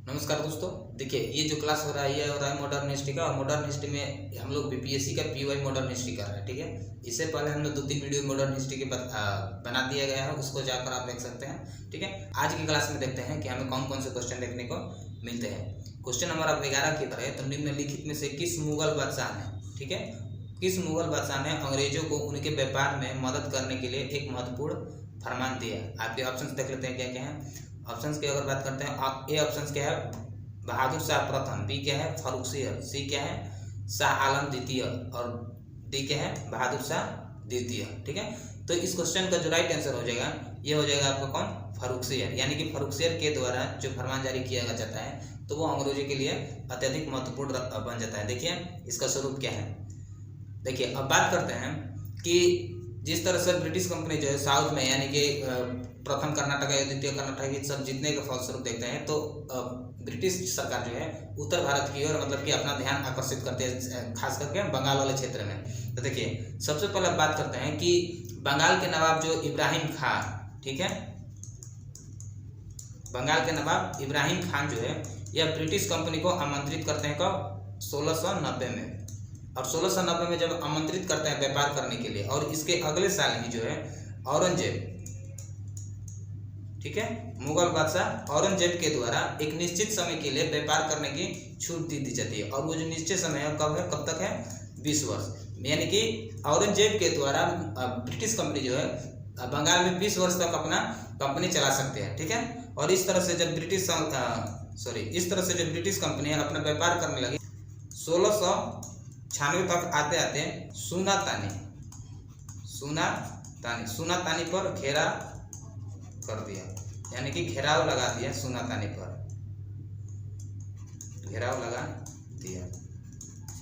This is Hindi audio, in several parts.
नमस्कार दोस्तों, देखिए ये जो क्लास हो रहा है ये हो रहा है मॉडर्न हिस्ट्री का। और मॉडर्न हिस्ट्री में हम लोग बीपीएससी का पीवाई मॉडर्न हिस्ट्री कर रहे हैं, ठीक है। इससे पहले हम लोग 2-3 वीडियो मॉडर्न हिस्ट्री के बना दिया गया है, उसको जाकर आप देख सकते हैं, ठीक है। आज की क्लास में देखते हैं कि हमें कौन कौन से क्वेश्चन देखने को मिलते हैं। क्वेश्चन नंबर आप 11 की तरह तो निम्नलिखित में से किस मुगल बादशाह ने, ठीक है, किस मुगल बादशाह ने अंग्रेजों को उनके व्यापार में मदद करने के लिए एक महत्वपूर्ण फरमान दिया। आपके ऑप्शन देख लेते हैं क्या क्या है। ऑप्शंस की अगर बात करते हैं, ए ऑप्शन क्या है बहादुर शाह प्रथम, बी क्या है फारूकसियर, सी क्या है शाह आलम द्वितीय और डी क्या है बहादुर शाह द्वितीय, ठीक है। तो इस क्वेश्चन का जो राइट आंसर हो जाएगा ये हो जाएगा आपका कौन, फारूकसियर। यानी कि फारूकसियर के द्वारा जो फरमान जारी किया जाता है तो वो अंग्रेजों के लिए अत्यधिक महत्वपूर्ण बन जाता है। देखिए इसका स्वरूप क्या है। देखिए अब बात करते हैं कि जिस तरह से ब्रिटिश कंपनी जो है साउथ में यानी कि प्रथम कर्नाटक या द्वितीय कर्नाटक ये सब जीतने के फलस्वरूप देखते हैं तो ब्रिटिश सरकार जो है उत्तर भारत की ओर मतलब कि अपना ध्यान आकर्षित करते हैं, खास करके बंगाल वाले क्षेत्र में। तो देखिए सबसे पहले बात करते हैं कि बंगाल के नवाब जो इब्राहिम खान, ठीक है, बंगाल के नवाब इब्राहिम खान जो है यह ब्रिटिश कंपनी को आमंत्रित करते हैं कब, 1690 में। और 1690 में जब आमंत्रित करते हैं व्यापार करने के लिए, और इसके अगले साल ही जो है औरंगजेब, ठीक है, मुगल बादशाह औरंगजेब के द्वारा एक निश्चित समय के लिए व्यापार करने की छूट दी जाती है। और वो जो निश्चित समय है कब है, कब तक है, 20 वर्ष। यानी कि औरंगजेब के द्वारा ब्रिटिश कंपनी जो है बंगाल में 20 वर्ष तक अपना कंपनी चला सकते हैं, ठीक है। और इस तरह से जब इस तरह से जब ब्रिटिश कंपनी अपना व्यापार करने लगी 1696 तक आते आते सुनातानी पर घेरा कर दिया, यानी कि घेराव लगा दिया, सुनातानी पर घेराव लगा दिया,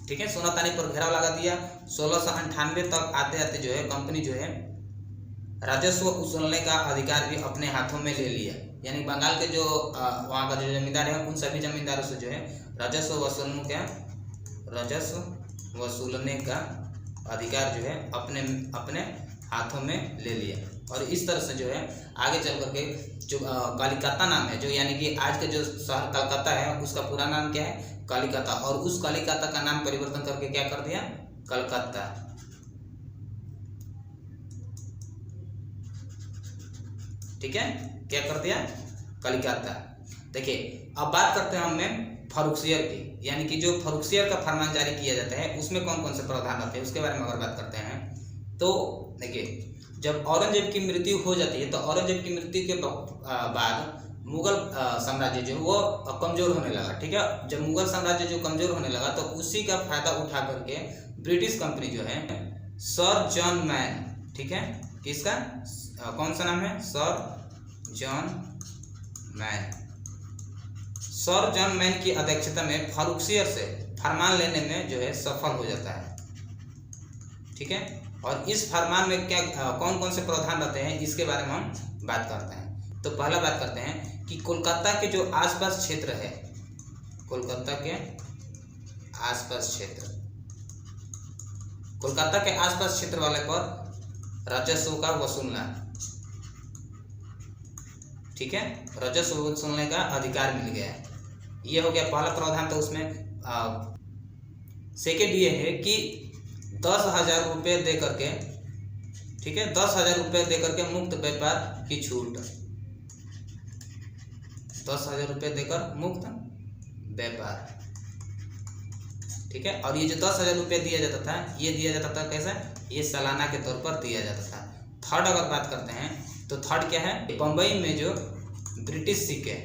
ठीक है, सुनातानी पर घेराव लगा दिया। 1698 तक आते आते जो है कंपनी जो है राजस्व वसूलने का अधिकार भी अपने हाथों में ले लिया। यानी बंगाल के जो वहाँ का जो जमींदार है उन सभी जमींदारों से जो है राजस्व वसूलने का अधिकार जो है अपने हाथों में ले लिया। और इस तरह से जो है आगे चल करके जो कलिकता नाम है, जो यानी कि आज के जो शहर कलकत्ता है उसका पूरा नाम क्या है, कलिकता। और उस कलिकता का नाम परिवर्तन करके क्या कर दिया, कलकत्ता, ठीक है, क्या कर दिया, कलिकता। देखिए अब बात करते हैं हमने फारूकसियर की, यानी कि जो फारूकसियर का फरमान जारी किया जाता है उसमें कौन कौन से प्रावधान रहते हैं उसके बारे में अगर बात करते हैं तो देखिए जब औरंगजेब की मृत्यु हो जाती है तो औरंगजेब की मृत्यु के बाद मुगल साम्राज्य जो वो कमजोर होने लगा, ठीक है। जब मुगल साम्राज्य जो कमजोर होने लगा तो उसी का फायदा उठा करके ब्रिटिश कंपनी जो है सर जॉन मैन, ठीक है, किसका कौन सा नाम है, सर जॉन मैन की अध्यक्षता में फारूकसियर से फरमान लेने में जो है सफल हो जाता है, ठीक है। और इस फरमान में क्या कौन कौन से प्रावधान रहते हैं इसके बारे में हम बात करते हैं। तो पहला बात करते हैं कि कोलकाता के जो आसपास क्षेत्र है, कोलकाता के आसपास क्षेत्र वाले पर राजस्व का वसूलना, ठीक है, राजस्व वसूलने का अधिकार मिल गया है। ये हो गया पहला प्रावधान। तो उसमें सेकेंड ये है कि 10,000 रुपये दे करके, ठीक है, 10,000 रुपये दे करके मुक्त व्यापार की छूट, 10,000 रुपये देकर मुक्त व्यापार, ठीक है। और ये जो 10,000 रुपये दिया जाता था ये दिया जाता था कैसे, ये सालाना के तौर पर दिया जाता था। थर्ड अगर बात करते हैं तो थर्ड क्या है, बम्बई में जो ब्रिटिश सिक्के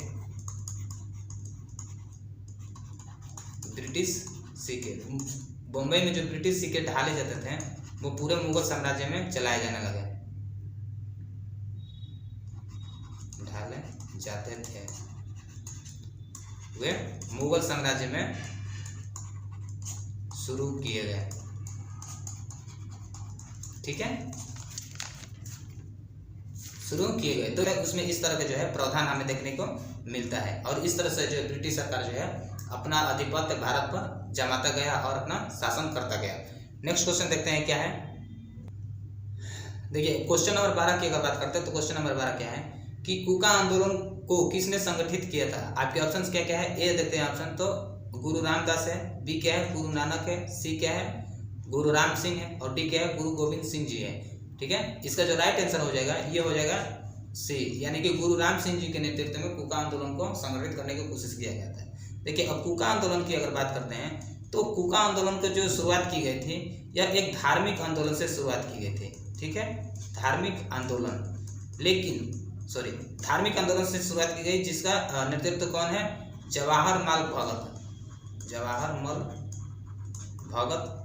बम्बई में जो ब्रिटिश सिक्के ढाले जाते थे वो पूरे मुगल साम्राज्य में चलाए जाने लगे, ढाले जाते थे, वे मुगल साम्राज्य में शुरू किए गए, ठीक है, शुरू किए गए। तो उसमें इस तरह के जो है प्रावधान हमें देखने को मिलता है। और इस तरह से जो ब्रिटिश सरकार जो है अपना आधिपत्य भारत पर जमाता गया और अपना शासन करता गया। नेक्स्ट क्वेश्चन देखते हैं क्या है। देखिए क्वेश्चन नंबर 12 की अगर बात करते हैं तो क्वेश्चन नंबर 12 क्या है कि कुका आंदोलन को किसने संगठित किया था? आपके ऑप्शंस क्या क्या है? ए देखते हैं ऑप्शन, तो गुरु रामदास है, बी क्या है, गुरु नानक है, सी क्या है, गुरु राम सिंह है, और डी क्या है, गुरु गोविंद सिंह जी है। ठीक है, इसका जो राइट आंसर हो जाएगा ये हो जाएगा सी, यानी कि गुरु राम सिंह जी के नेतृत्व में कूका आंदोलन को संगठित करने की कोशिश किया गया था। देखिए, अब कूका आंदोलन की अगर बात करते हैं तो कूका आंदोलन की जो शुरुआत की गई थी यह एक धार्मिक आंदोलन से शुरुआत की गई थी। ठीक है, धार्मिक आंदोलन, धार्मिक आंदोलन से शुरुआत की गई, जिसका नेतृत्व कौन है? जवाहरलाल भगत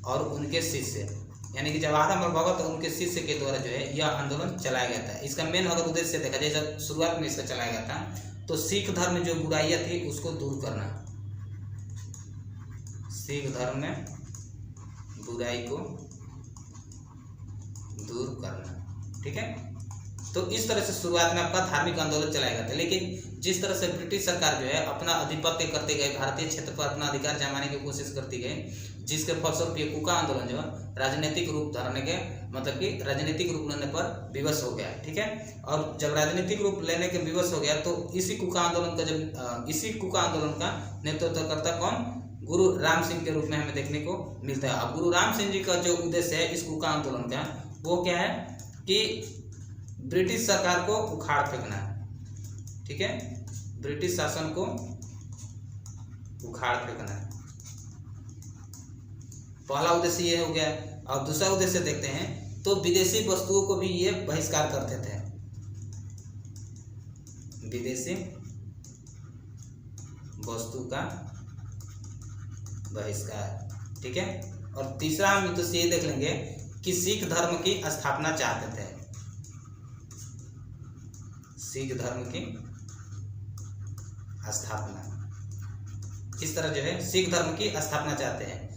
और उनके शिष्य, यानी कि जवाहरलाल भगत और उनके शिष्य के द्वारा जो है यह आंदोलन चलाया गया था। इसका मेन अगर उद्देश्य देखा जाए, जब शुरुआत में इसका चलाया गया था तो सिख धर्म में जो बुराइयां थी उसको दूर करना, सिख धर्म में बुराई को दूर करना। ठीक है, तो इस तरह से शुरुआत में आपका धार्मिक आंदोलन चलाया गया था। लेकिन जिस तरह से ब्रिटिश सरकार जो है अपना आधिपत्य करते गए, भारतीय क्षेत्र पर अपना अधिकार जमाने की कोशिश करती गई, जिसके फलस्वरूप ये कूका आंदोलन जो राजनीतिक रूप धारने के मतलब कि राजनीतिक रूप लेने पर विवश हो गया। ठीक है, और जब राजनीतिक रूप लेने के विवश हो गया तो इसी कूका आंदोलन का नेतृत्व करता कौन? गुरु राम सिंह के रूप में हमें देखने को मिलता है। अब गुरु राम सिंह जी का जो उद्देश्य है इस कूका आंदोलन का, वो क्या है कि ब्रिटिश सरकार को उखाड़ फेंकना। ठीक है, ब्रिटिश शासन को उखाड़ फेंकना, पहला उद्देश्य ये हो गया। और दूसरा उद्देश्य देखते हैं तो विदेशी वस्तुओं को भी ये बहिष्कार करते थे, विदेशी वस्तु का बहिष्कार। ठीक है, और तीसरा हम तो ये देख लेंगे कि सिख धर्म की स्थापना चाहते थे, सिख धर्म की स्थापना, इस तरह जो है सिख धर्म की स्थापना चाहते हैं।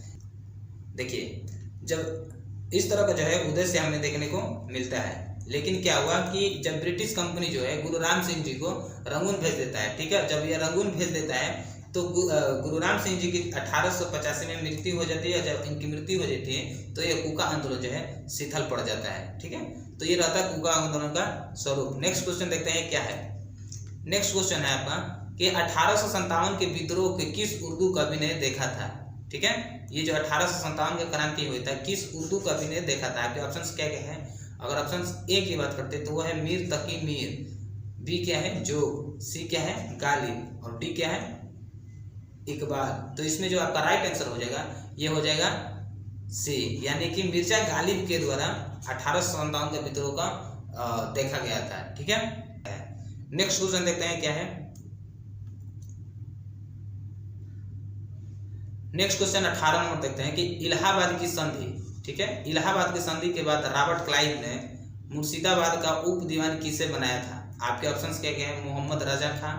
देखिए, जब इस तरह का जो है उद्देश्य हमें देखने को मिलता है, लेकिन क्या हुआ कि जब ब्रिटिश कंपनी जो है गुरु राम सिंह जी को रंगून भेज देता है। ठीक है, जब यह रंगून भेज देता है तो गुरु राम सिंह जी की 1885 में मृत्यु हो जाती है। जब इनकी मृत्यु हो जाती है तो यह कूका आंदोलन जो है शिथिल पड़ जाता है। ठीक है, तो ये रहता है कूका आंदोलन का स्वरूप। नेक्स्ट क्वेश्चन देखते हैं क्या है। नेक्स्ट क्वेश्चन है आपका कि 1857 के विद्रोह के किस उर्दू कवि ने देखा था? ठीक है, ये जो 1857 का क्रांति हुई था किस उर्दू कवि ने देखा था? आपके ऑप्शंस क्या क्या है? अगर ऑप्शन ए की बात करते तो वो है मीर तकी मीर, बी क्या है जोग, सी क्या है गालिब, और डी क्या है इकबाल। तो इसमें जो आपका राइट आंसर हो जाएगा ये हो जाएगा सी, यानी कि मिर्जा गालिब के द्वारा 1857 के विद्रोह का देखा गया था। ठीक है, नेक्स्ट क्वेश्चन देखते हैं क्या है। नेक्स्ट क्वेश्चन 18 नंबर देखते हैं कि इलाहाबाद की संधि। ठीक है, इलाहाबाद की संधि के बाद रॉबर्ट क्लाइव ने मुर्शिदाबाद का उप दीवान किसे बनाया था? आपके ऑप्शंस क्या क्या है? मोहम्मद रजा खां,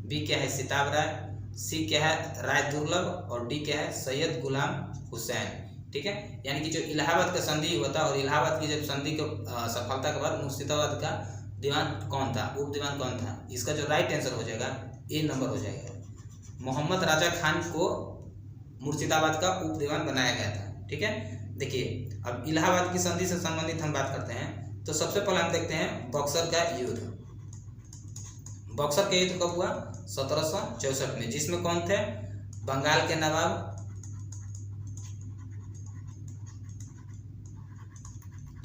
बी क्या है सिताब राय, सी क्या है राय दुर्लभ, और डी क्या है सैयद गुलाम हुसैन। ठीक है, यानी कि जो इलाहाबाद का संधि हुआ था और इलाहाबाद की जब संधि को सफलता के बाद मुर्शिदाबाद का दीवान कौन था, उप दीवान कौन था? इसका जो राइट आंसर हो जाएगा ए नंबर हो जाएगा। मोहम्मद राजा खान को मुर्शिदाबाद का उप दीवान बनाया गया था। ठीक है, देखिए अब इलाहाबाद की संधि से संबंधित हम बात करते हैं तो सबसे पहले हम देखते हैं बक्सर का युद्ध। बक्सर का युद्ध कब हुआ? 1764 में, जिसमें कौन थे? बंगाल के नवाब,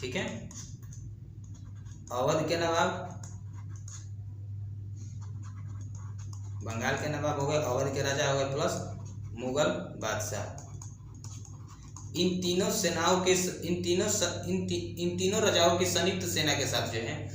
ठीक है, अवध के नवाब, बंगाल के नवाब हो गए, अवध के राजा हो गए, प्लस मुगल बादशाह। इन तीनों सेनाओं के इन तीनों राजाओं की संयुक्त सेना के साथ जो है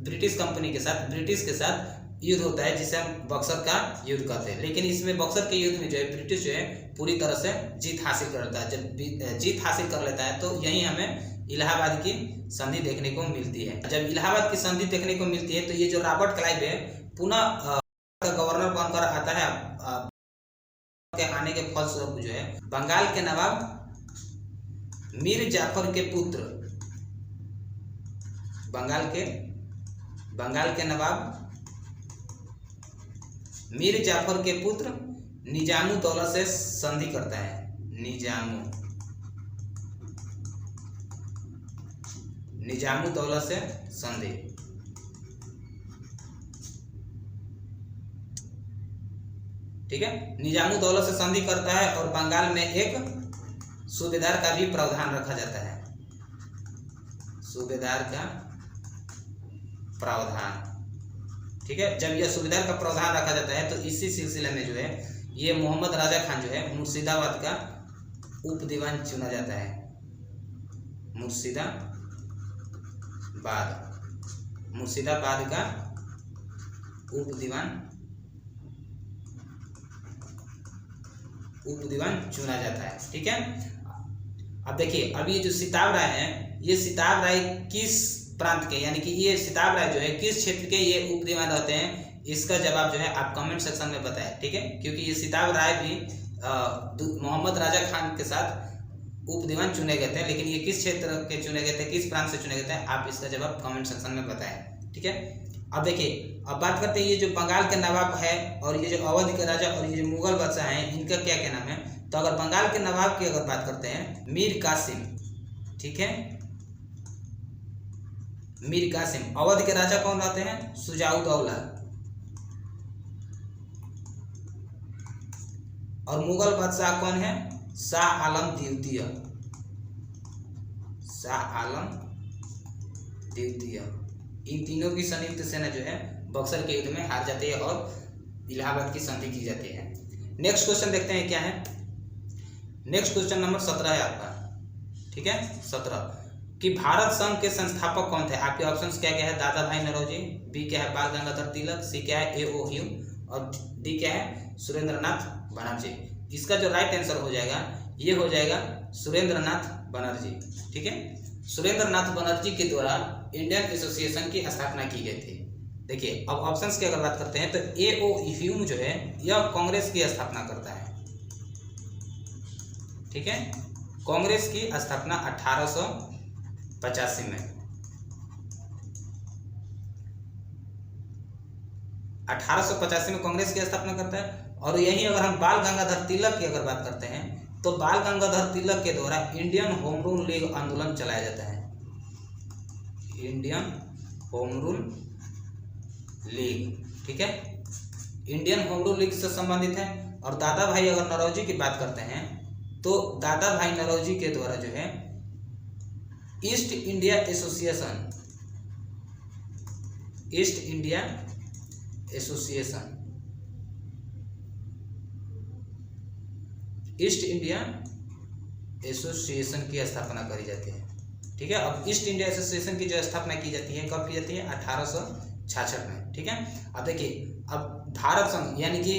ब्रिटिश कंपनी के साथ, ब्रिटिश के साथ युद्ध होता है, जिसे हम बक्सर का युद्ध कहते हैं। लेकिन इसमें बक्सर के युद्ध में जो है ब्रिटिश जो है पूरी तरह से जीत हासिल कर लेता है। जब जीत हासिल कर लेता है तो यही हमें इलाहाबाद की संधि देखने को मिलती है। जब इलाहाबाद की संधि देखने को मिलती है तो ये जो रॉबर्ट क्लाइव है पुनः गवर्नर बनकर आता है। के आने के फलस्वरूप जो है बंगाल के नवाब मीर जाफर के पुत्र, बंगाल के नवाब मीर जाफर के पुत्र निजामुद्दौला से संधि करता है। निजामुद्दौला से संधि। ठीक है। निजामुद्दौला से संधि करता है और बंगाल में एक सूबेदार का भी प्रावधान रखा जाता है, सूबेदार का प्रावधान, ठीक है। जब यह सूबेदार का प्रावधान रखा जाता है तो इसी सिलसिले में जो है ये मोहम्मद राजा खान जो है मुर्शिदाबाद का उप दीवान चुना जाता है, मुर्शिदाबाद का उप दीवान चुना जाता है, ठीक है। अब देखिए, अब ये जो सिताब राय है, ये सिताब राय किस प्रांत के, यानी कि ये सिताब राय जो है किस क्षेत्र के ये उप दीवान रहते हैं, इसका जवाब जो है आप कमेंट सेक्शन में बताएं, ठीक है। क्योंकि ये सिताब राय भी मोहम्मद राजा खान के साथ उप दीवान चुने गए थे, लेकिन ये किस क्षेत्र के चुने गए थे, किस प्रांत से चुने गए थे, आप इसका जवाब कमेंट सेक्शन में बताएं, ठीक है। अब देखिए, अब बात करते हैं ये जो बंगाल के नवाब है और ये जो अवध के राजा और ये जो मुगल बादशाह हैं, इनका क्या क्या नाम है। तो अगर बंगाल के नवाब की अगर बात करते हैं, मीर कासिम, ठीक है, मीर कासिम। अवध के राजा कौन रहते हैं, शुजाउद्दौला। और मुगल बादशाह कौन है, शाह आलम द्वितीय, शाह आलम द्वितीय। इन तीनों की संयुक्त सेना जो है बक्सर के युद्ध में हार जाती है और इलाहाबाद की संधि की जाती है। नेक्स्ट क्वेश्चन देखते हैं क्या है। नेक्स्ट क्वेश्चन नंबर 17 है आपका, ठीक है, 17 कि भारत संघ के संस्थापक कौन थे। आपके ऑप्शंस क्या क्या है, दादा भाई नौरोजी, बी क्या है, बाल गंगाधर तिलक, सी क्या है, ए.ओ. ह्यूम और डी क्या है, सुरेंद्रनाथ बनर्जी। इसका जो राइट आंसर हो जाएगा ये हो जाएगा सुरेंद्रनाथ बनर्जी, ठीक है। सुरेंद्रनाथ बनर्जी के द्वारा इंडियन एसोसिएशन की स्थापना की गई थी। देखिए, अब ऑप्शंस की अगर बात करते हैं तो ए.ओ. ह्यूम जो है यह कांग्रेस की स्थापना करता है, ठीक है। कांग्रेस की स्थापना 1885 में, 1885 में कांग्रेस की स्थापना करता है। और यही अगर हम बाल गंगाधर तिलक की अगर बात करते हैं तो बाल गंगाधर तिलक के द्वारा इंडियन होम रूल लीग आंदोलन चलाया जाता है, इंडियन होम रूल लीग, ठीक है, इंडियन होम रूल लीग से संबंधित है। और दादा भाई अगर नौरोजी की बात करते हैं तो दादा भाई नौरोजी के द्वारा जो है east India association, east India association, east India association की स्थापना करी जाती है, ठीक है। अब ईस्ट इंडिया एसोसिएशन की जो स्थापना की जाती है कब की जाती है, 1866 में, ठीक है। अब देखिए, अब भारत संघ यानी कि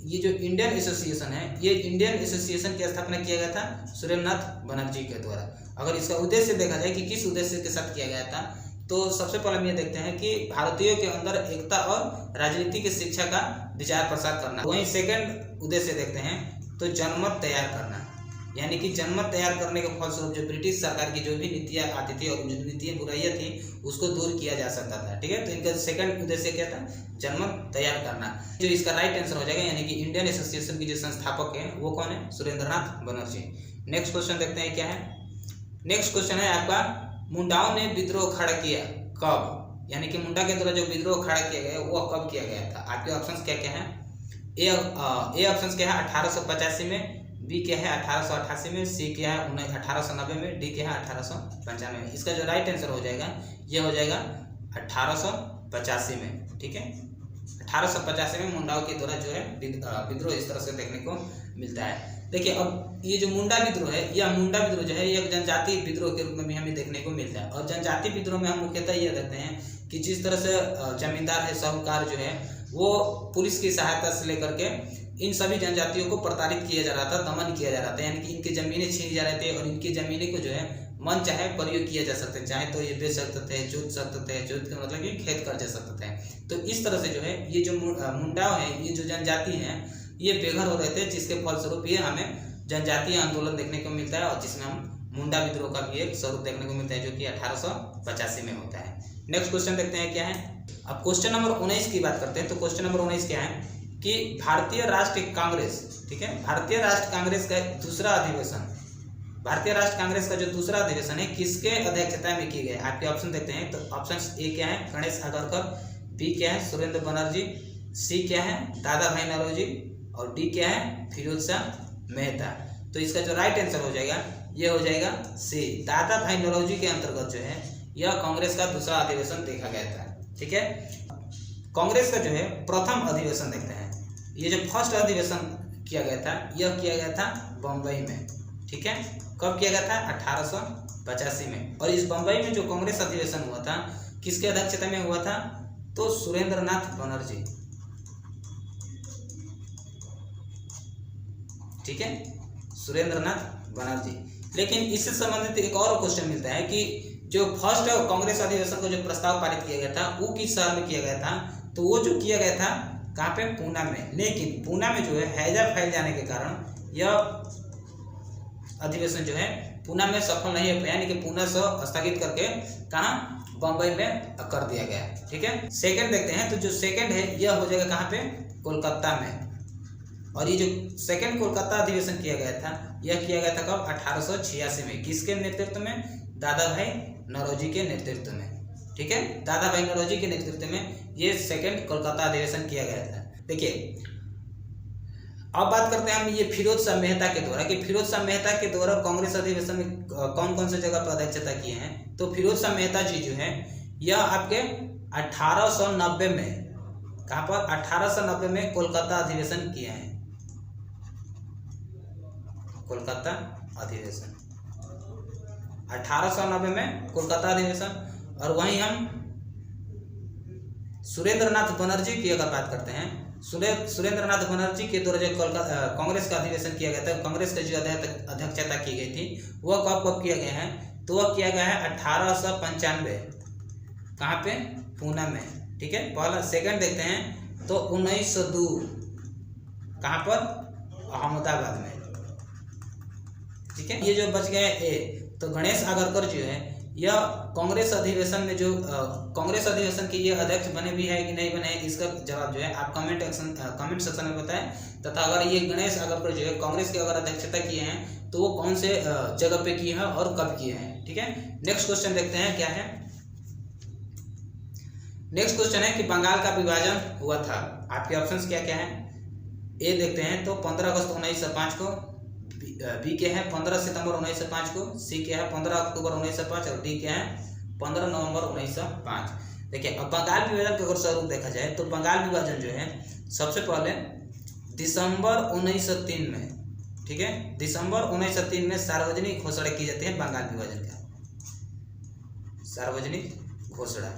ये जो इंडियन एसोसिएशन है, ये इंडियन एसोसिएशन की स्थापना किया गया था सुरेंद्रनाथ बनर्जी के द्वारा। अगर इसका उद्देश्य देखा जाए कि किस उद्देश्य के साथ किया गया था, तो सबसे पहले हम ये देखते हैं कि भारतीयों के अंदर एकता और राजनीति की शिक्षा का विचार प्रसार करना। वहीं सेकंड उद्देश्य देखते हैं तो जनमत तैयार करना, यानी कि जनमत तैयार करने के फलस्वरूप जो ब्रिटिश सरकार की जो भी नीतियाँ आती थी और जो नीतियाँ बुराइयाँ थी उसको दूर किया जा सकता था, ठीक है। तो इनका सेकंड उद्देश्य क्या था, जनमत तैयार करना। जो इसका राइट आंसर हो जाएगा, यानी कि इंडियन एसोसिएशन की जो संस्थापक है वो कौन है, सुरेंद्रनाथ बनर्जी। नेक्स्ट क्वेश्चन देखते हैं क्या है। नेक्स्ट क्वेश्चन है आपका, मुंडाओं ने विद्रोह खड़ा किया कब, यानी कि मुंडा के द्वारा जो विद्रोह खड़ा किया गया वो कब किया गया था। आपके ऑप्शंस क्या क्या है, ए ऑप्शन क्या है 1885 में, बी क्या है 1888 में, सी क्या है 1890 में, डी क्या है 1895 में। इसका जो राइट आंसर हो जाएगा ये हो जाएगा 1885 में, ठीक है। 1885 में मुंडाओं के द्वारा जो है विद्रोह इस तरह से देखने को मिलता है। देखिए, अब ये जो मुंडा विद्रोह है, यह मुंडा विद्रोह जो है एक जनजाति विद्रोह के रूप में भी हमें देखने को मिलता है। और जनजाति विद्रोह में हम मुख्यतः ये देखते हैं कि जिस तरह से जमींदार है, साहूकार जो है वो पुलिस की सहायता से लेकर के इन सभी जनजातियों को प्रताड़ित किया जा रहा था, दमन किया जा रहा था, यानी कि इनकी जमीनें छीनी जा रहे थे और इनकी जमीनें को जो है मन चाहे प्रयोग किया जा सकते, चाहे तो ये बेच सकते थे, जोत सकते थे, जोत का मतलब कि खेत कर जा सकते थे। तो इस तरह से जो है ये जो मुंडा है, ये जो जनजाति है, ये बेघर हो रहे थे, जिसके फलस्वरूप ये हमें जनजातीय आंदोलन देखने को मिलता है और जिसमें हम मुंडा विद्रोह का भी एक स्वरूप देखने को मिलता है जो कि 1885 में होता है। नेक्स्ट क्वेश्चन देखते हैं क्या है। अब क्वेश्चन नंबर 19 की बात करते हैं। तो क्वेश्चन नंबर 19 क्या है कि भारतीय राष्ट्रीय कांग्रेस, ठीक है, भारतीय राष्ट्र कांग्रेस का दूसरा अधिवेशन, भारतीय राष्ट्र कांग्रेस का जो दूसरा अधिवेशन है किसके अध्यक्षता में की गई। आपके ऑप्शन देखते हैं। तो ऑप्शन ए क्या है, गणेश आगरकर, बी क्या है, सुरेंद्र बनर्जी, सी क्या है, दादा भाई नौरोजी और डी क्या है, फिरोज शाह मेहता। तो इसका जो राइट आंसर हो जाएगा ये हो जाएगा सी, दादा भाई नौरोजी के अंतर्गत जो है यह कांग्रेस का दूसरा अधिवेशन देखा गया था। ठीक है, कांग्रेस का जो है प्रथम अधिवेशन देखते हैं। ये जो फर्स्ट अधिवेशन किया गया था यह किया गया था बम्बई में। ठीक है, कब किया गया था, 1885 में। और इस बम्बई में जो कांग्रेस अधिवेशन हुआ था किसके अध्यक्षता में हुआ था, तो सुरेंद्र नाथ बनर्जी। ठीक है, सुरेंद्र नाथ बनर्जी। लेकिन इससे संबंधित एक और क्वेश्चन मिलता है कि जो फर्स्ट कांग्रेस अधिवेशन को जो प्रस्ताव पारित किया गया था वो किस शहर में किया गया था, तो वो जो किया गया था कहाँ पे, पूना में। लेकिन पूना में जो है हैजा फैल जाने के कारण यह अधिवेशन जो है पूना में सफल नहीं हो पाया, यानी कि पूना से स्थगित करके कहाँ, बम्बई में कर दिया गया। ठीक है, सेकंड देखते हैं। तो जो सेकंड है यह हो जाएगा कहाँ पे, कोलकाता में। और ये जो सेकंड कोलकाता अधिवेशन किया गया था यह किया गया था कब, 1886 में। किसके नेतृत्व में, दादा भाई नौरोजी के नेतृत्व में। ठीक है, दादा भाई नौरोजी के नेतृत्व में ये सेकंड कोलकाता अधिवेशन किया गया था। देखिए अब बात करते हैं हम ये फिरोज शाह मेहता के द्वारा, कि फिरोज शाह मेहता के द्वारा कांग्रेस अधिवेशन में कौन कौन से जगह पर अध्यक्षता किए हैं। तो फिरोज शाह मेहता जी जो है यह आपके 1890 में, कहाँ पर, 1890 में कोलकाता अधिवेशन किए हैं, कोलकाता अधिवेशन 1890 में कोलकाता अधिवेशन। और वहीं हम सुरेंद्र नाथ बनर्जी की अगर बात करते हैं, सुरेंद्र नाथ बनर्जी के द्वारा जो कांग्रेस का अधिवेशन किया गया था, कांग्रेस की जो अध्यक्षता की गई थी वह कब कब किया गया है, तो वह किया गया है 1895, कहाँ पे, पूना में। ठीक है, पहला। सेकंड देखते हैं तो 1902, कहाँ पर, अहमदाबाद में। ठीक है, ये जो बच गया ए, तो गणेश आगरकर जो है यह कांग्रेस अधिवेशन में जो कांग्रेस अधिवेशन के ये अध्यक्ष बने भी है कि नहीं बने, इसका जवाब जो है आप कमेंट सेक्शन में बताएं। तथा अगर ये गणेश आगरकर जो है कांग्रेस की अगर अध्यक्षता किए हैं तो वो कौन से जगह पे किए हैं और कब किए हैं। ठीक है, नेक्स्ट क्वेश्चन देखते हैं क्या है। नेक्स्ट क्वेश्चन है कि बंगाल का विभाजन हुआ था, आपके ऑप्शंस क्या क्या है। ए देखते हैं तो 15 अगस्त 1905 को, बी क्या है 15 सितंबर 1905 को, सी क्या है 15 अक्टूबर 1905 और डी क्या है 15 नवंबर 1905। देखिए अब बंगाल विभाजन का अगर स्वरूप देखा जाए तो बंगाल विभाजन जो है सबसे पहले दिसंबर 1903 में, ठीक है, दिसंबर 1903 में सार्वजनिक घोषणा की जाती है बंगाल विभाजन का, सार्वजनिक घोषणा।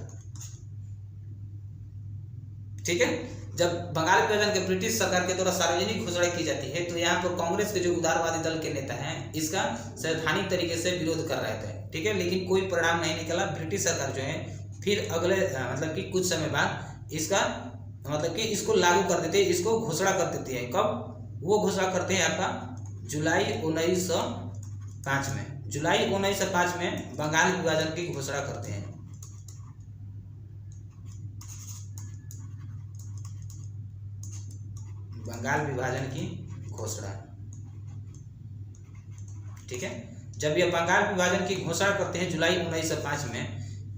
ठीक है, जब बंगाल विभाजन के ब्रिटिश सरकार के द्वारा सार्वजनिक घोषणा की जाती है तो यहाँ पर कांग्रेस के जो उदारवादी दल के नेता हैं इसका सैद्धांतिक तरीके से विरोध कर रहे थे। ठीक है, लेकिन कोई परिणाम नहीं निकला। ब्रिटिश सरकार जो है फिर अगले मतलब कि कुछ समय बाद इसका मतलब कि इसको लागू कर देते हैं, इसको घोषणा कर देती है। कब वो घोषणा करते हैं, आपका जुलाई 1905 में, जुलाई 1905 में बंगाल विभाजन की घोषणा करते हैं। बंगाल विभाजन की घोषणा। ठीक है, जब ये बंगाल विभाजन की घोषणा करते हैं जुलाई 1905 में,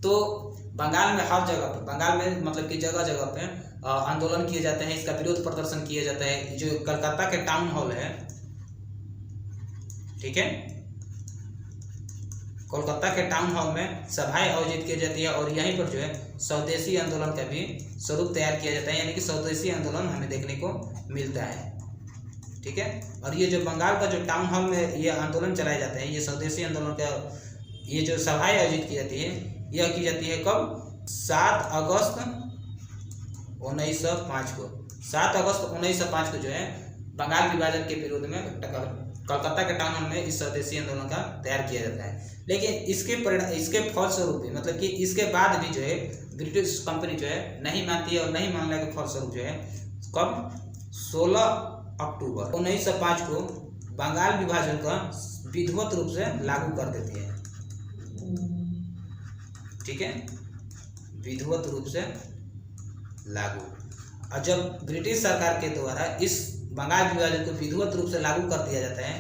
तो बंगाल में हर जगह पर, बंगाल में मतलब कि जगह जगह पे आंदोलन किए जाते हैं, इसका विरोध प्रदर्शन किया जाता है। जो कलकत्ता के टाउन हॉल है, ठीक है, कोलकाता के टाउन हॉल में सभाएं आयोजित की जाती है और यहीं पर जो है स्वदेशी आंदोलन का भी स्वरूप तैयार किया जाता है, यानी कि स्वदेशी आंदोलन हमें देखने को मिलता है। ठीक है, और ये जो बंगाल का जो टाउन हॉल में ये आंदोलन चलाए जाते हैं, ये स्वदेशी आंदोलन का ये जो सभाएं आयोजित की जाती है यह की जाती है कब, 7 अगस्त 1905 को। 7 अगस्त 1905 को जो है बंगाल विभाजन के विरोध में कलकत्ता के टाउन हॉल में इस स्वदेशी आंदोलन का तैयार किया जाता है। लेकिन इसके फलस्वरूप भी मतलब कि इसके बाद भी जो है ब्रिटिश कंपनी जो है नहीं मानती है और नहीं मानने के फलस्वरूप जो है कब 16 अक्टूबर 1905 को बंगाल विभाजन का विधिवत रूप से लागू कर देती है। ठीक है, विधिवत रूप से लागू। और जब ब्रिटिश सरकार के द्वारा इस बंगाल विभाजन को विधिवत रूप से लागू कर दिया जाता है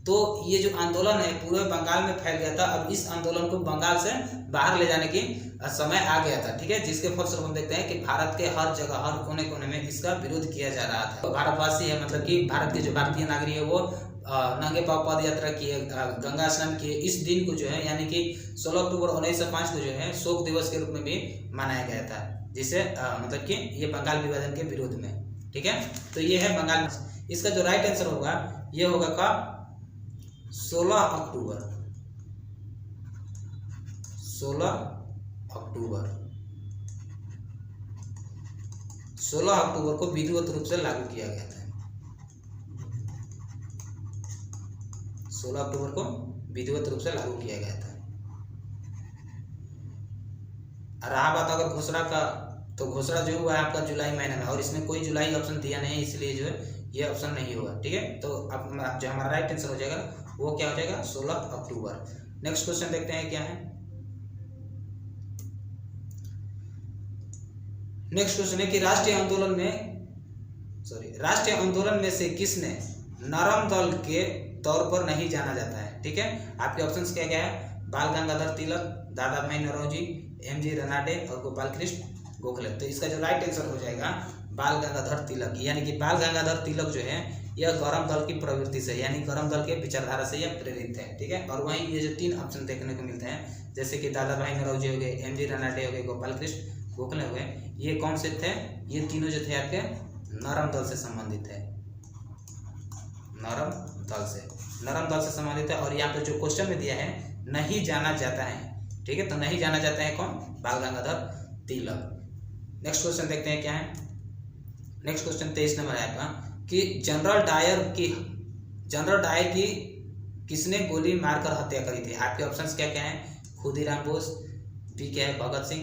तो ये जो आंदोलन है पूरे बंगाल में फैल गया था। अब इस आंदोलन को बंगाल से बाहर ले जाने की समय आ गया था, ठीक है, जिसके फलस्वरूप हम देखते हैं कि भारत के हर जगह हर कोने कोने में इसका विरोध किया जा रहा था। तो भारतवासी है, मतलब कि भारत के जो भारतीय नागरिक है वो नंगे पांव पद यात्रा किए, गंगा स्नान किए। इस दिन को जो है यानी कि 16 अक्टूबर 1905 को जो है शोक दिवस के रूप में भी मनाया गया था, जिसे मतलब कि ये बंगाल विभाजन के विरोध में, ठीक है। तो ये है बंगाल। इसका जो राइट आंसर होगा ये होगा कब? 16 अक्टूबर। 16 अक्टूबर 16 अक्टूबर को विधिवत रूप से लागू किया गया था। 16 अक्टूबर को विधिवत रूप से लागू किया गया था। रहा बात अगर घोषणा का, तो घोषणा जो हुआ है आपका जुलाई महीने में, और इसमें कोई जुलाई ऑप्शन दिया नहीं है, इसलिए जो है ये ऑप्शन नहीं होगा, ठीक है। तो अब जो हमारा राइट आंसर हो जाएगा वो क्या हो जाएगा? 16 अक्टूबर। नेक्स्ट क्वेश्चन देखते हैं क्या है। नेक्स्ट क्वेश्चन है कि राष्ट्रीय आंदोलन में से किसने नरम दल के तौर पर नहीं जाना जाता है, ठीक है। आपके ऑप्शंस क्या क्या है? बाल गंगाधर तिलक, दादा भाई नौरोजी, एमजी रनाडे और गोपाल कृष्ण गोखले। तो इसका जो राइट आंसर हो जाएगा बाल गंगाधर तिलक, यानी कि बाल गंगाधर तिलक जो है यह गरम दल की प्रवृत्ति से, यानी गरम दल के विचारधारा से यह प्रेरित है, ठीक है। और वहीं ये जो 3 ऑप्शन देखने को मिलते हैं, जैसे कि दादा भाई नौरोजी हो गए, एमजी रनाडे हो गए, गोपाल कृष्ण गोखले हो गए, ये कौन से थे? ये तीनों जो थे आपके नरम दल से संबंधित है, नरम दल से संबंधित है। और यहाँ पे जो क्वेश्चन में दिया है नहीं जाना जाता है, ठीक है, तो नहीं जाना जाता है कौन? बाल गंगाधर तिलक। नेक्स्ट क्वेश्चन देखते हैं क्या है। नेक्स्ट क्वेश्चन 23 नंबर है आपका कि जनरल डायर की किसने गोली मारकर हत्या करी थी। आपके ऑप्शंस क्या क्या हैं? खुदीराम बोस, बी क्या है? भगत सिंह,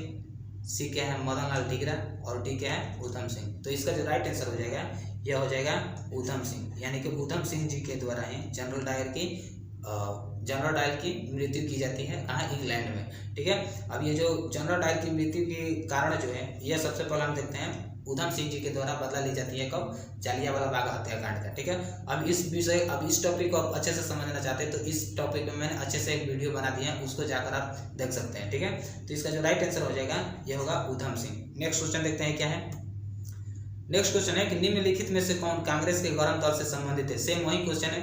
सी क्या है? मदन लाल ढींगरा और डी क्या है? ऊधम सिंह। तो इसका जो राइट आंसर हो जाएगा यह हो जाएगा ऊधम सिंह, यानी कि ऊधम सिंह जी के द्वारा ही जनरल डायर की मृत्यु की जाती है, कहाँ? इंग्लैंड में, ठीक है। अब ये जो जनरल डायर की मृत्यु के कारण जो है यह सबसे पहले हम देखते हैं ऊधम सिंह जी के द्वारा बदला ली जाती है कब? जालियांवाला बाग हत्याकांड का, ठीक है। अब इस टॉपिक को आप अच्छे से समझना चाहते हैं तो इस टॉपिक में मैंने अच्छे से एक वीडियो बना दिया है, उसको जाकर आप देख सकते हैं, ठीक है। तो इसका जो राइट आंसर हो जाएगा यह होगा ऊधम सिंह। नेक्स्ट क्वेश्चन देखते हैं क्या है। नेक्स्ट क्वेश्चन है कि निम्नलिखित में से कौन कांग्रेस के गरम दल से संबंधित है। सेम वही क्वेश्चन है,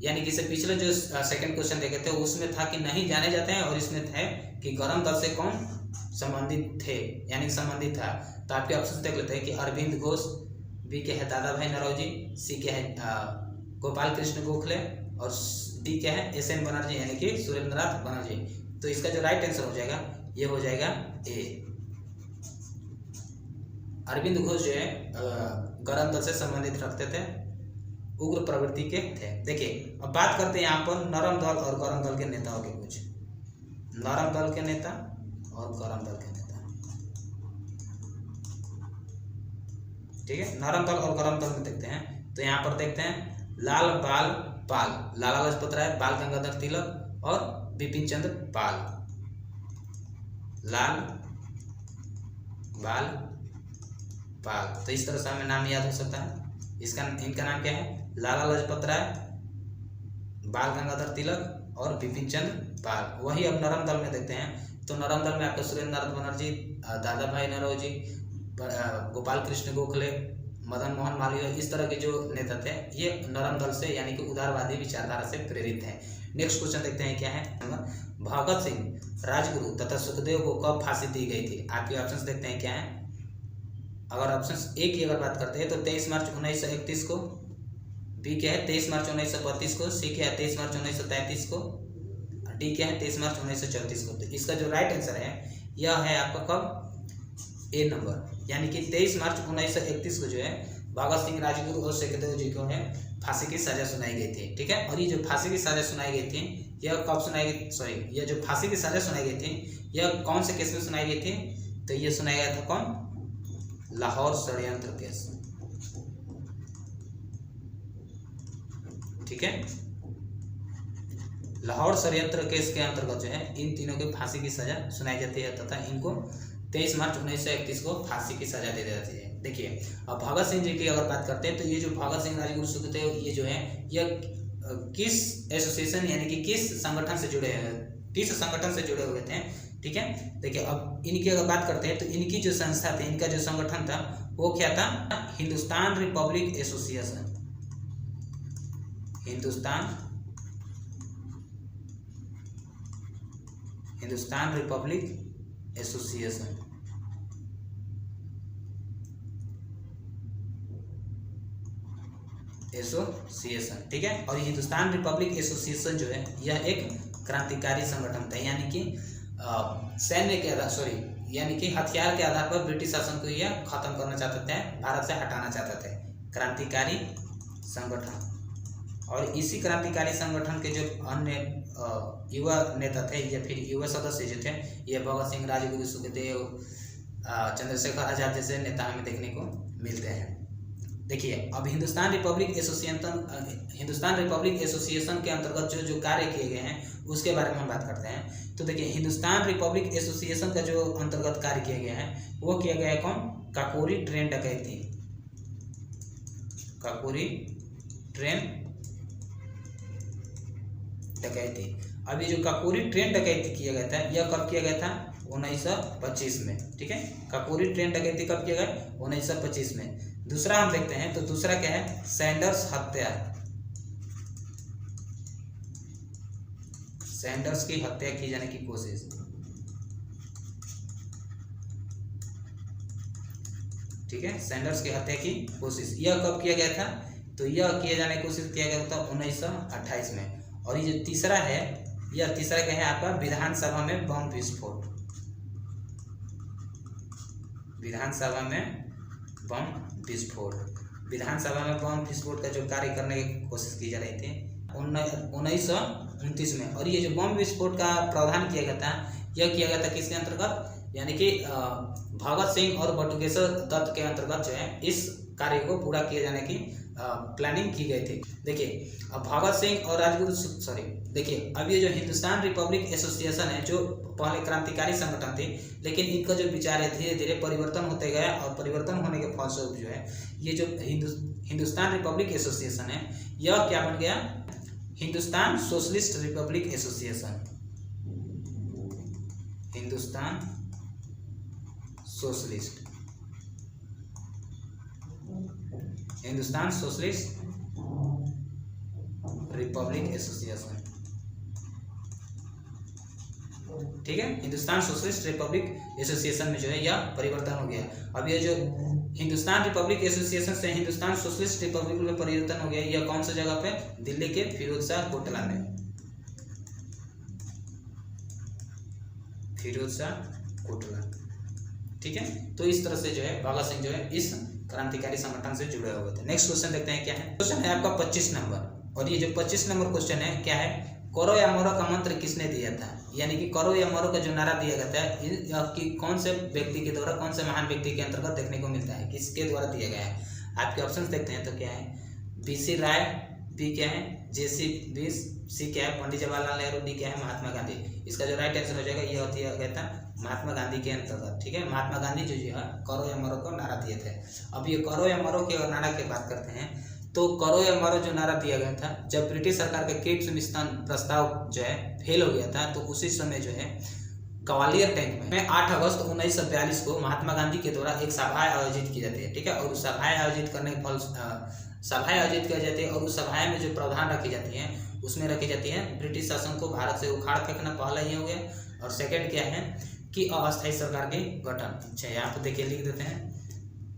यानी कि इससे पिछले जो सेकंड क्वेश्चन देखे थे उसमें था कि नहीं जाने जाते हैं, और इसमें था कि गरम दल से कौन संबंधित थे, यानी संबंधित था। तो आपके ऑप्शन देख लेते हैं कि अरविंद घोष, बी क्या है? दादा भाई नौरोजी, सी क्या है? गोपाल कृष्ण गोखले और डी क्या है? SN बनर्जी, यानी कि सुरेंद्रनाथ बनर्जी। तो इसका जो राइट आंसर हो जाएगा ये हो जाएगा ए। अरविंद घोष जो है गरम दल से संबंधित रखते थे, उग्र प्रवृत्ति के थे। देखिए अब बात करते हैं यहाँ पर नरम दल और गरम दल के नेताओं के, कुछ नरम दल के नेता और गरम दल के नेता, ठीक है। नरम दल और गरम दल में देखते हैं, तो यहाँ पर देखते हैं लाला लाजपत राय, बाल गंगाधर तिलक और बिपिन चंद्र पाल। लाल बाल पाल, तो इस तरह से हमें नाम याद हो सकता है। इनका नाम क्या है? लाला लाजपत राय, बाल गंगाधर तिलक और बिपिन चंद्र पाल। वही अब नरम दल में देखते हैं, तो नरम दल में आपका सुरेंद्रनाथ बनर्जी, दादा भाई नौरोजी, गोपाल कृष्ण गोखले, मदन मोहन मालवीय, इस तरह के जो नेता थे ये नरम दल से यानी कि उदारवादी विचारधारा से प्रेरित हैं। नेक्स्ट क्वेश्चन देखते हैं क्या है। भगत सिंह, राजगुरु तथा सुखदेव को कब फांसी दी गई थी। आपके ऑप्शंस देखते हैं क्या है। अगर ऑप्शन ए की अगर बात करते हैं तो 23 मार्च 1931 को, बी क्या है? 23 मार्च 1932 को, सी क्या है? 23 मार्च 1933 को, डी क्या है? 23 मार्च 1934 को। तो इसका जो राइट आंसर है यह है आपका कब? ए नंबर, यानी कि 23 मार्च 1931 को जो है भगत सिंह, राजगुरु और सुखदेव जी को है फांसी की सजा सुनाई गई थी, ठीक है। और ये जो फांसी की सजा सुनाई गई थी यह कब सुनाई गई? सॉरी, यह जो फांसी की सजा सुनाई गई थी यह कौन से केस में सुनाई गई थी? तो ये सुनाया गया था कौन? लाहौर षड्यंत्र केस, ठीक है। लाहौर षड्यंत्र केस के अंतर्गत जो है इन तीनों को फांसी की सजा सुनाई जाती है तथा इनको 23 मार्च 1931 को फांसी की सजा दे दी जाती है। देखिए अब भगत सिंह जी की अगर बात करते हैं तो ये जो भगत सिंह, राजगुरु, सुखदेव, ये जो है यह किस एसोसिएशन यानी कि किस संगठन से जुड़े हुए थे, ठीक है। देखिए अब इनकी अगर बात करते हैं तो इनकी जो संस्था थी, इनका जो संगठन था वो क्या था, Hindustan Republic association, Hindustan Republic association. ठीक है। और हिंदुस्तान रिपब्लिक एसोसिएशन जो है यह एक क्रांतिकारी संगठन था, यानी कि सैन्य के आधार यानी कि हथियार के आधार पर ब्रिटिश शासन को यह खत्म करना चाहते थे, भारत से हटाना चाहते थे, क्रांतिकारी संगठन। और इसी क्रांतिकारी संगठन के जो अन्य युवा नेता थे या फिर युवा सदस्य जो थे, ये भगत सिंह, राजगुरु, सुखदेव, चंद्रशेखर आजाद जैसे नेता हमें देखने को मिलते हैं। देखिए अब हिंदुस्तान रिपब्लिक एसोसिएशन के अंतर्गत जो कार्य किए गए हैं उसके बारे में हम बात करते हैं। तो देखिए हिंदुस्तान रिपब्लिक एसोसिएशन का जो अंतर्गत कार्य किया गया है वो किया गया है कौन, काकोरी ट्रेन डकैती, काकोरी ट्रेन डकैती। अब ये जो काकोरी ट्रेन डकैती किया गया था यह कब किया गया था, 1925 में, ठीक है। काकोरी ट्रेन डकैती कब किया गया, 1925 में। दूसरा हम देखते हैं तो दूसरा क्या है, सैंडर्स हत्या, सैंडर्स की हत्या की जाने की कोशिश, ठीक है, सैंडर्स की हत्या की कोशिश। यह कब किया गया था, तो यह किए जाने की कोशिश किया गया था 1928 में। और ये जो तीसरा है, यह तीसरा क्या है आपका, विधानसभा में बम विस्फोट, विधानसभा में बम विस्फोट, विधानसभा में बम विस्फोट का जो कार्य करने की कोशिश की जा रही थी 1929 में। और ये जो बम विस्फोट का प्रावधान किया गया था यह किया गया था किसके अंतर्गत, यानी कि भगत सिंह और बटुकेश्वर दत्त के अंतर्गत जो है इस कार्य को पूरा किए जाने की प्लानिंग की गई थी। देखिए अब भगत सिंह और देखिए अब ये जो हिंदुस्तान रिपब्लिक एसोसिएशन है जो पहले क्रांतिकारी संगठन थी, लेकिन इनका जो विचार है धीरे धीरे परिवर्तन होते गया और परिवर्तन होने के फलस्वरूप जो है ये जो हिंदुस्तान रिपब्लिक एसोसिएशन है यह क्या बन गया, Hindustan socialist Republic association, Hindustan socialist Republic association, ठीक है। हिंदुस्तान सोशलिस्ट रिपब्लिक एसोसिएशन में जो है यह परिवर्तन हो गया। अब ये जो हिंदुस्तान रिपब्लिक एसोसिएशन से हिंदुस्तान सोशलिस्ट रिपब्लिक में परिवर्तन हो गया, यह कौन सी जगह पे, दिल्ली के फिरोजशाह कोटला में, फिरोजशाह कोटला, ठीक है। तो इस तरह से जो है भगत सिंह जो है इस क्रांतिकारी संगठन से जुड़े हुए थे। नेक्स्ट क्वेश्चन देखते हैं क्या है। क्वेश्चन है आपका 25 नंबर, और ये जो 25 नंबर क्वेश्चन है क्या है, करो या मरो का मंत्र किसने दिया था, यानी कि करो या मरो का जो नारा दिया गया था कि कौन से व्यक्ति के द्वारा, कौन से महान व्यक्ति के अंतर्गत देखने को मिलता है, किसके द्वारा दिया गया है। आपके ऑप्शंस देखते हैं तो क्या है, BC राय, बी क्या है, JC बोस, सी क्या है, पंडित जवाहरलाल नेहरू, डी क्या है, महात्मा गांधी। इसका जो राइट आंसर हो जाएगा ये होती है कहता महात्मा गांधी के अंतर्गत, ठीक है। महात्मा गांधी जो है करो या मरो को नारा दिए थे। अब ये करो या मरो के नारा की बात करते हैं तो करो या मरो जो नारा दिया गया था जब ब्रिटिश सरकार के क्रिप्स मिशन प्रस्ताव जो है फेल हो गया था, तो उसी समय जो है ग्वालियर टैंक में 8 अगस्त 1942 को महात्मा गांधी के द्वारा एक सभा आयोजित की जाती है, ठीक है। और उस सभाएं आयोजित करने के फल सभाएं आयोजित की जाती है और उस सभाएं में जो प्रावधान रखी जाती हैं उसमें रखी जाती है ब्रिटिश शासन को भारत से उखाड़ फेंकना, पहला ये हो गया। और सेकंड क्या है कि अस्थायी सरकार के गठन। अच्छा यहाँ पे देखिए लिख देते हैं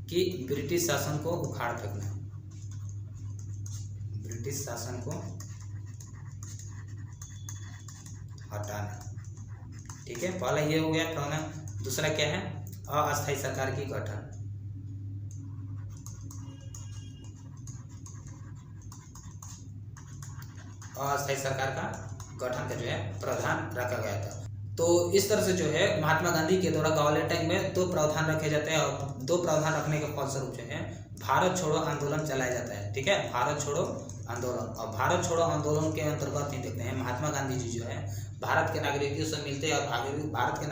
कि ब्रिटिश शासन को उखाड़ फेंकना, ब्रिटिश शासन को हटाना, ठीक है। पहला ये हो गया प्रावधान। दूसरा क्या है, अस्थायी सरकार की गठन, अस्थायी सरकार का गठन का जो है प्रावधान रखा गया था। तो इस तरह से जो है महात्मा गांधी के द्वारा ग्वालियर टैंक में 2 प्रावधान रखे जाते हैं और 2 प्रावधान रखने के फलस्वरूप जो है भारत छोड़ो आंदोलन चलाया जाता है, ठीक है। भारत छोड़ो आंदोलन, और भारत छोड़ो आंदोलन के अंतर्गत ही देखते हैं महात्मा गांधी जी जो है भारत के नागरिकों से मिलते हैं और भारत के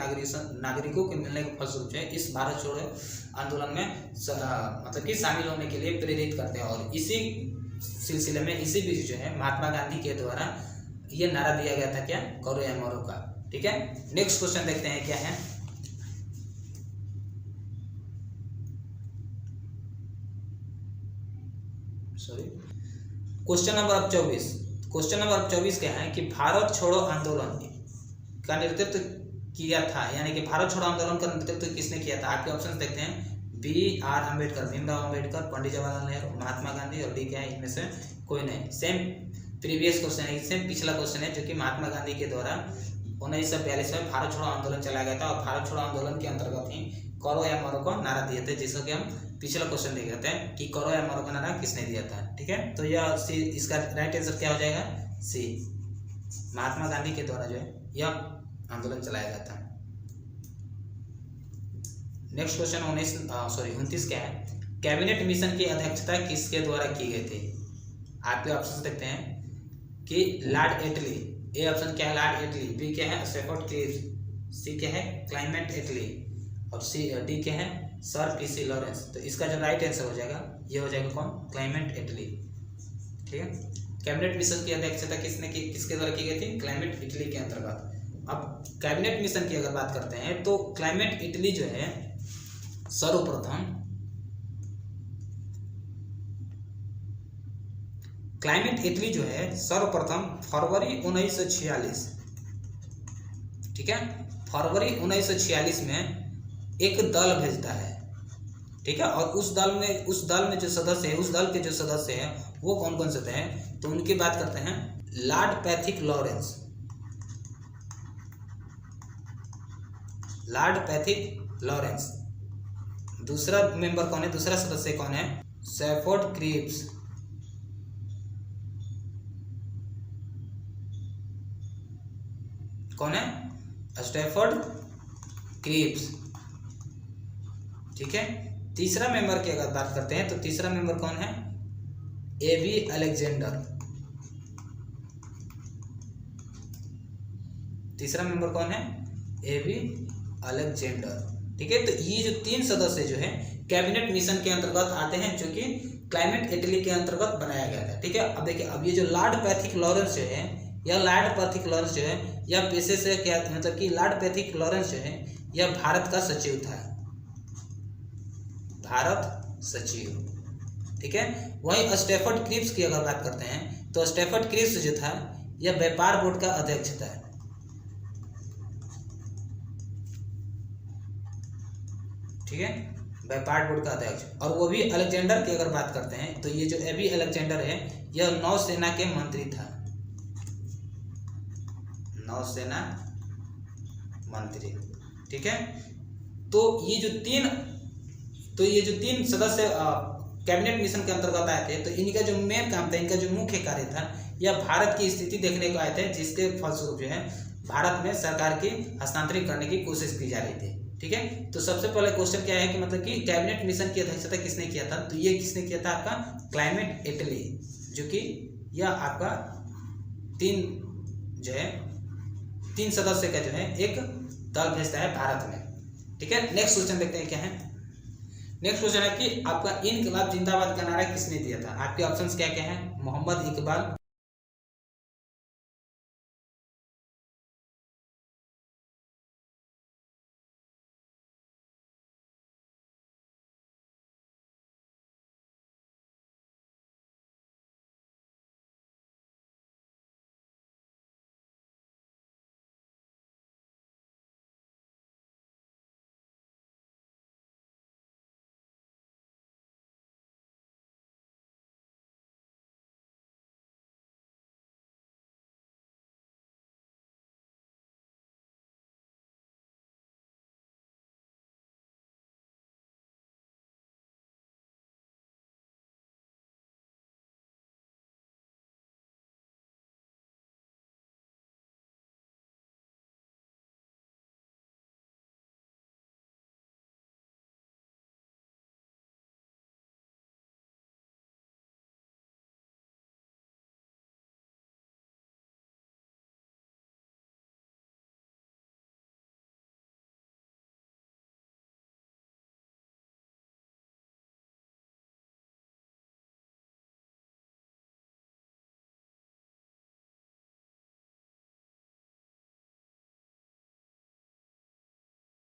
नागरिकों के मिलने के फलस्वरूप जो है इस भारत छोड़ो आंदोलन में मतलब कि शामिल होने के लिए प्रेरित करते हैं। और इसी सिलसिले में इसी बीच जो है महात्मा गांधी के द्वारा ये नारा दिया गया था, क्या, करो या मरो का। ठीक है, नेक्स्ट क्वेश्चन देखते हैं क्या है। Question number 24। क्वेश्चन नंबर 24 क्या है कि भारत छोड़ो आंदोलन का नेतृत्व किया था, यानी कि भारत छोड़ो आंदोलन का नेतृत्व किसने किया था। आपके ऑप्शन देखते हैं, B.R. अम्बेडकर, भीमराव अम्बेडकर, पंडित जवाहरलाल नेहरू, महात्मा गांधी, और डी क्या है, इनमें से कोई नहीं। सेम प्रीवियस क्वेश्चन है, सेम पिछला क्वेश्चन है, जो कि महात्मा गांधी के द्वारा 1942 में भारत छोड़ो आंदोलन चलाया गया था, और भारत छोड़ो आंदोलन के अंतर्गत ही करो या मरो को नारा दिए थे, जिसको कि हम पिछला क्वेश्चन देख रहे थे कि करो या मरो का नारा किसने दिया था। ठीक है, तो यह सी, इसका राइट आंसर क्या हो जाएगा, सी, महात्मा गांधी के द्वारा जो है यह आंदोलन चलाया गया था। नेक्स्ट क्वेश्चन 29 क्या है, कैबिनेट मिशन की अध्यक्षता किसके द्वारा की गई थी। आपके ऑप्शन देखते हैं कि लॉर्ड एटली, ए ऑप्शन क्या है, लॉर्ड एटली, बी क्या है, स्टैफोर्ड क्लिव्स, सी क्या है, क्लाइमेट एटली, और डी क्या है, सर पीसी लॉरेंस। तो इसका जो राइट आंसर हो जाएगा ये हो जाएगा कौन, क्लाइमेट एटली। ठीक है, कैबिनेट मिशन की अध्यक्षता किसके द्वारा की गई थी, क्लाइमेट इटली के अंतर्गत। अब कैबिनेट मिशन की अगर बात करते हैं तो क्लाइमेट इटली जो है सर्वप्रथम फरवरी 1946, ठीक है, फरवरी 1946 में एक दल भेजता है। ठीक है, और उस दल में जो सदस्य है, उस दल के जो सदस्य हैं वो कौन कौन से थे, तो उनकी बात करते हैं, Lord Pethick Lawrence, Lord Pethick Lawrence. दूसरा मेंबर कौन है, दूसरा सदस्य कौन है, स्टैफोर्ड क्रिप्स, कौन है, स्टैफोर्ड क्रिप्स। ठीक है, तीसरा मेंबर की अगर बात करते हैं तो तीसरा मेंबर कौन है, AB अलेक्जेंडर। तीसरा मेंबर कौन है, AB अलेक्जेंडर। ठीक है, तो ये जो 3 सदस्य जो है कैबिनेट मिशन के अंतर्गत आते हैं, जो कि क्लाइमेट इटली के अंतर्गत बनाया गया था। ठीक है, अब देखिए, अब ये जो लॉर्ड पैथिक लॉरेंस जो है, यह लॉर्ड पैथिक लॉरेंस जो है यह पेशे से क्या, मतलब कि लॉर्ड पैथिक लॉरेंस जो है यह भारत का सचिव था, भारत सचिव। ठीक है, वहीं स्टैफोर्ड क्रिप्स की अगर बात करते हैं तो स्टैफोर्ड क्रिप्स जो था यह व्यापार बोर्ड का अध्यक्ष था। ठीक है, व्यापार बोर्ड का अध्यक्ष। और वो भी अलेक्जेंडर की अगर बात करते हैं तो ये जो AB अलेक्जेंडर है यह नौसेना के मंत्री था, नौसेना मंत्री। ठीक है, तो ये जो तीन सदस्य कैबिनेट मिशन के अंतर्गत आए थे, तो इनका जो मेन काम था, इनका जो मुख्य कार्य था, यह भारत की स्थिति देखने को आए थे, जिसके फलस्वरूप जो है भारत में सरकार की हस्तांतरित करने की कोशिश की जा रही थी। ठीक है, तो सबसे पहले क्वेश्चन क्या है कि मतलब कि कैबिनेट मिशन की अध्यक्षता किसने किया था, तो ये किसने किया था, आपका क्लाइमेट इटली, जो कि यह आपका 3 सदस्य का जो है एक दल भेजता है भारत में। ठीक है, नेक्स्ट क्वेश्चन देखते हैं क्या है। नेक्स्ट क्वेश्चन है कि आपका इनकलाब जिंदाबाद का नारा किसने दिया था। आपके ऑप्शंस क्या क्या है, मोहम्मद इकबाल,